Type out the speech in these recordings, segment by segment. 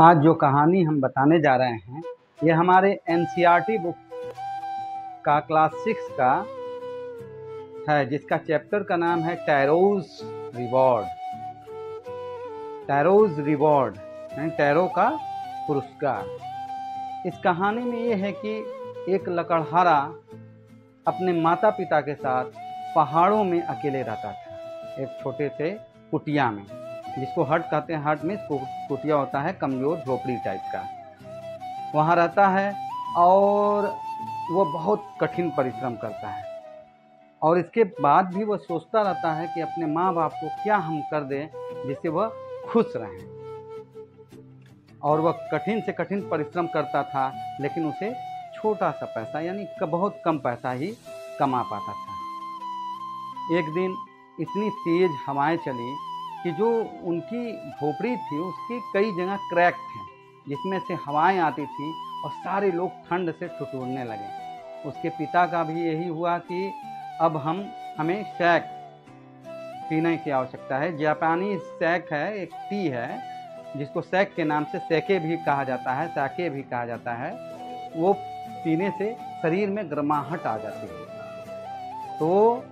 आज जो कहानी हम बताने जा रहे हैं ये हमारे एनसीईआरटी बुक का क्लास 6 का है, जिसका चैप्टर का नाम है टैरोज रिवॉर्ड। टैरोज रिवॉर्ड यानी टैरो का पुरस्कार। इस कहानी में ये है कि एक लकड़हारा अपने माता पिता के साथ पहाड़ों में अकेले रहता था, एक छोटे से कुटिया में, जिसको हट कहते हैं। हट में कुटिया होता है कमज़ोर झोपड़ी टाइप का। वहाँ रहता है और वो बहुत कठिन परिश्रम करता है, और इसके बाद भी वह सोचता रहता है कि अपने माँ बाप को क्या हम कर दें जिससे वह खुश रहें। और वह कठिन से कठिन परिश्रम करता था, लेकिन उसे छोटा सा पैसा यानी बहुत कम पैसा ही कमा पाता था। एक दिन इतनी तेज हवाएं चली कि जो उनकी झोपड़ी थी उसकी कई जगह क्रैक थे, जिसमें से हवाएं आती थी और सारे लोग ठंड से ठिठुरने लगे। उसके पिता का भी यही हुआ कि अब हमें शैक पीने की आवश्यकता है। जापानी शैक है, एक टी है जिसको शैक के नाम से सैके भी कहा जाता है, साके भी कहा जाता है। वो पीने से शरीर में गर्माहट आ जाती है, तो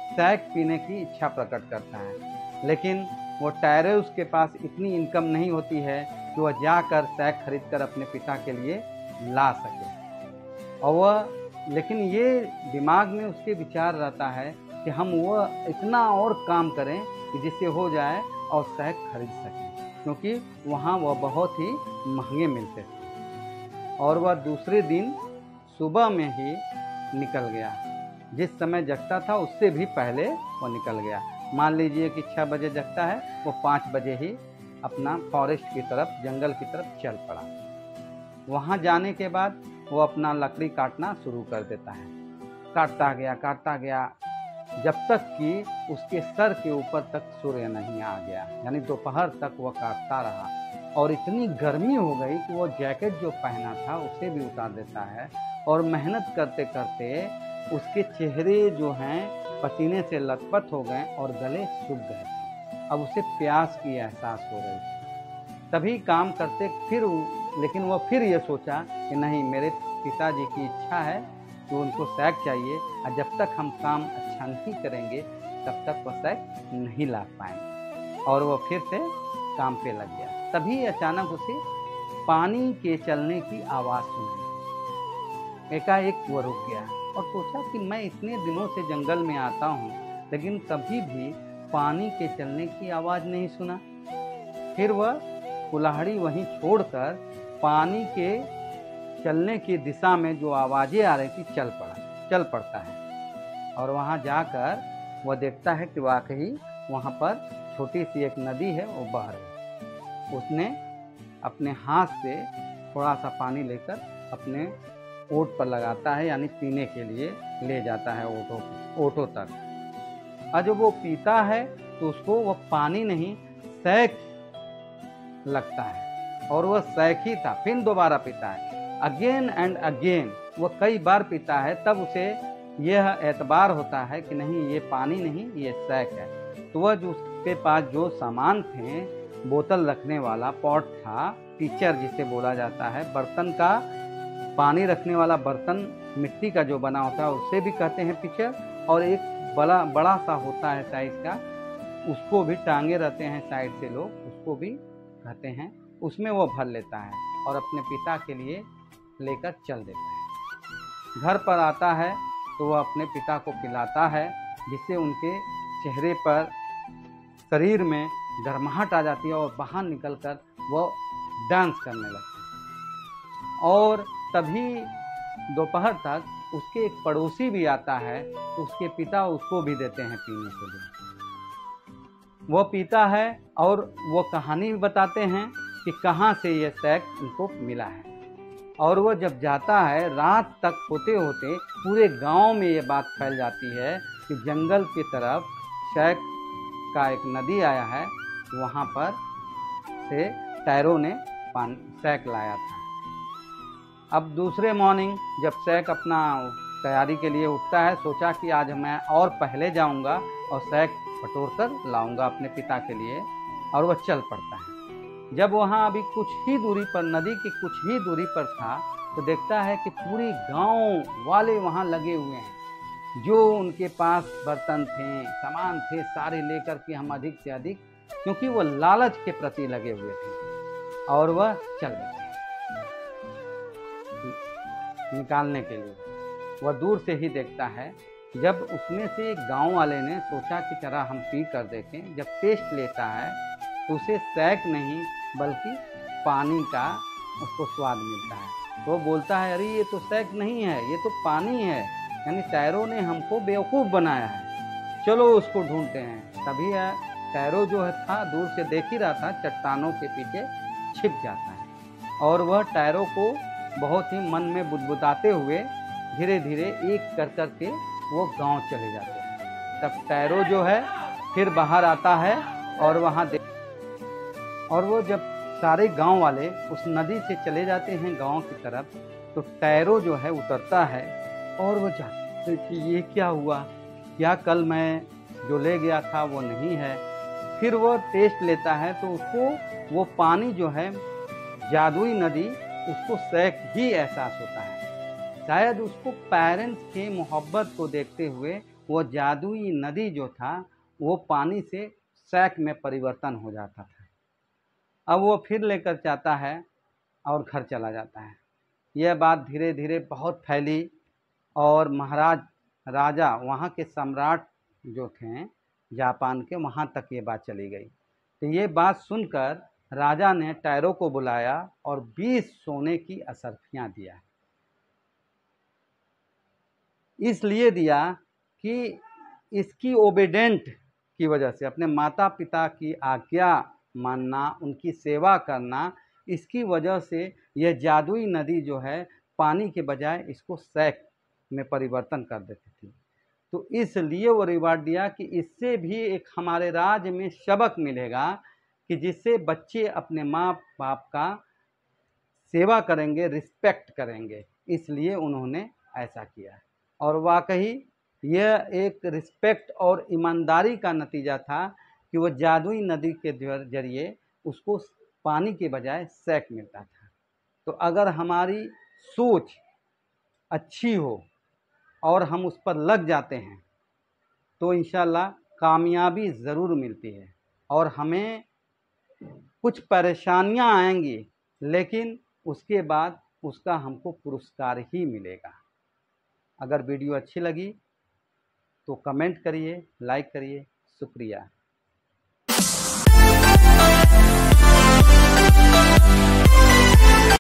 शैक पीने की इच्छा प्रकट करता है। लेकिन वो टैरोस के पास इतनी इनकम नहीं होती है कि वह जाकर शैक खरीद कर अपने पिता के लिए ला सके। और वह लेकिन ये दिमाग में उसके विचार रहता है कि हम वह इतना और काम करें कि जिससे हो जाए और शैक खरीद सकें, क्योंकि वहाँ वह बहुत ही महंगे मिलते थे। और वह दूसरे दिन सुबह में ही निकल गया। जिस समय जगता था उससे भी पहले वो निकल गया। मान लीजिए कि 6 बजे जगता है, वो 5 बजे ही अपना फॉरेस्ट की तरफ, जंगल की तरफ चल पड़ा। वहाँ जाने के बाद वो अपना लकड़ी काटना शुरू कर देता है। काटता गया जब तक कि उसके सर के ऊपर तक सूर्य नहीं आ गया, यानी दोपहर तक वह काटता रहा। और इतनी गर्मी हो गई कि वो जैकेट जो पहना था उसे भी उतार देता है। और मेहनत करते करते उसके चेहरे जो हैं पसीने से लथपथ हो गए और गले सूख गए। अब उसे प्यास की एहसास हो रही थी। तभी काम करते लेकिन वह फिर ये सोचा कि नहीं, मेरे पिताजी की इच्छा है कि उनको शैक चाहिए, और जब तक हम काम अच्छा नहीं करेंगे तब तक वह शैक नहीं ला पाएंगे। और वह फिर से काम पे लग गया। तभी अचानक उसे पानी के चलने की आवाज़ सुनाई। एकाएक वह रुक गया और सोचा कि मैं इतने दिनों से जंगल में आता हूँ, लेकिन कभी भी पानी के चलने की आवाज़ नहीं सुना। फिर वह कुल्हाड़ी वहीं छोड़कर पानी के चलने की दिशा में जो आवाज़ें आ रही थी चल पड़ता है। और वहाँ जाकर वह देखता है कि वाकई वहाँ पर छोटी सी एक नदी है, वो बह रही। उसने अपने हाथ से थोड़ा सा पानी लेकर अपने ओट पर लगाता है, यानी पीने के लिए ले जाता है ओटों तक। और जब वो पीता है तो उसको वह पानी नहीं शैक लगता है, और वह शैक ही था। फिर दोबारा पीता है, अगेन एंड अगेन वह कई बार पीता है। तब उसे यह एतबार होता है कि नहीं, ये पानी नहीं, ये शैक है। तो वह जो उसके पास जो सामान थे, बोतल रखने वाला पॉट था, टीचर जिसे बोला जाता है, बर्तन का पानी रखने वाला बर्तन मिट्टी का जो बना होता है उसे भी कहते हैं पिचर। और एक बड़ा सा होता है साइज का, उसको भी टांगे रहते हैं साइड से लोग, उसको भी कहते हैं। उसमें वो भर लेता है और अपने पिता के लिए लेकर चल देता है। घर पर आता है तो वह अपने पिता को पिलाता है, जिससे उनके चेहरे पर, शरीर में गर्माहट आ जाती है और बाहर निकलकर वह डांस करने लगते हैं। और तभी दोपहर तक उसके एक पड़ोसी भी आता है, तो उसके पिता उसको भी देते हैं पीने के लिए। वो पीता है और वो कहानी भी बताते हैं कि कहाँ से ये शैक उनको मिला है। और वो जब जाता है, रात तक होते होते पूरे गांव में ये बात फैल जाती है कि जंगल की तरफ शैक का एक नदी आया है, वहाँ पर से टैरो ने शैक लाया था। अब दूसरे मॉर्निंग जब शैक अपना तैयारी के लिए उठता है, सोचा कि आज मैं और पहले जाऊंगा और शैक बटोर कर लाऊंगा अपने पिता के लिए, और वह चल पड़ता है। जब वहाँ अभी कुछ ही दूरी पर, नदी की कुछ ही दूरी पर था, तो देखता है कि पूरी गांव वाले वहाँ लगे हुए हैं। जो उनके पास बर्तन थे, सामान थे, सारे लेकर के हम अधिक से अधिक, क्योंकि वो लालच के प्रति लगे हुए थे, और वह चल बसे निकालने के लिए। वह दूर से ही देखता है। जब उसमें से एक गांव वाले ने सोचा कि चला हम पी कर देखें, जब टेस्ट लेता है तो उसे सैक नहीं बल्कि पानी का उसको स्वाद मिलता है। तो वो बोलता है, अरे ये तो सैक नहीं है, ये तो पानी है, यानी टैरो ने हमको बेवकूफ़ बनाया है, चलो उसको ढूंढते हैं। तभी टैरो जो है था, दूर से देख ही रहा था, चट्टानों के पीछे छिप जाता है, और वह टैरो को बहुत ही मन में बुदबुदाते हुए धीरे धीरे एक कर कर के वो गांव चले जाते हैं। तब टैरो जो है फिर बाहर आता है, और वहाँ और वो जब सारे गांव वाले उस नदी से चले जाते हैं गांव की तरफ, तो टैरो जो है उतरता है, और वो जानता है कि ये क्या हुआ, क्या कल मैं जो ले गया था वो नहीं है। फिर वो टेस्ट लेता है तो उसको वो पानी जो है, जादुई नदी, उसको सैक ही एहसास होता है। शायद उसको पेरेंट्स के मोहब्बत को देखते हुए वो जादुई नदी जो था वो पानी से सैक में परिवर्तन हो जाता था। अब वो फिर लेकर जाता है और घर चला जाता है। यह बात धीरे धीरे बहुत फैली, और महाराज, राजा, वहाँ के सम्राट जो थे जापान के, वहाँ तक ये बात चली गई। तो ये बात सुनकर राजा ने टैरो को बुलाया और 20 सोने की असरफियाँ दिया। इसलिए दिया कि इसकी ओबेडेंट की वजह से, अपने माता पिता की आज्ञा मानना, उनकी सेवा करना, इसकी वजह से यह जादुई नदी जो है पानी के बजाय इसको सैक में परिवर्तन कर देती थी। तो इसलिए वो रिवार्ड दिया कि इससे भी एक हमारे राज्य में सबक मिलेगा कि जिससे बच्चे अपने माँ बाप का सेवा करेंगे, रिस्पेक्ट करेंगे। इसलिए उन्होंने ऐसा किया। और वाकई यह एक रिस्पेक्ट और ईमानदारी का नतीजा था कि वो जादुई नदी के जरिए उसको पानी के बजाय सैक मिलता था। तो अगर हमारी सोच अच्छी हो और हम उस पर लग जाते हैं तो इंशाल्लाह कामयाबी ज़रूर मिलती है। और हमें कुछ परेशानियां आएंगी, लेकिन उसके बाद उसका हमको पुरस्कार ही मिलेगा। अगर वीडियो अच्छी लगी तो कमेंट करिए, लाइक करिए। शुक्रिया।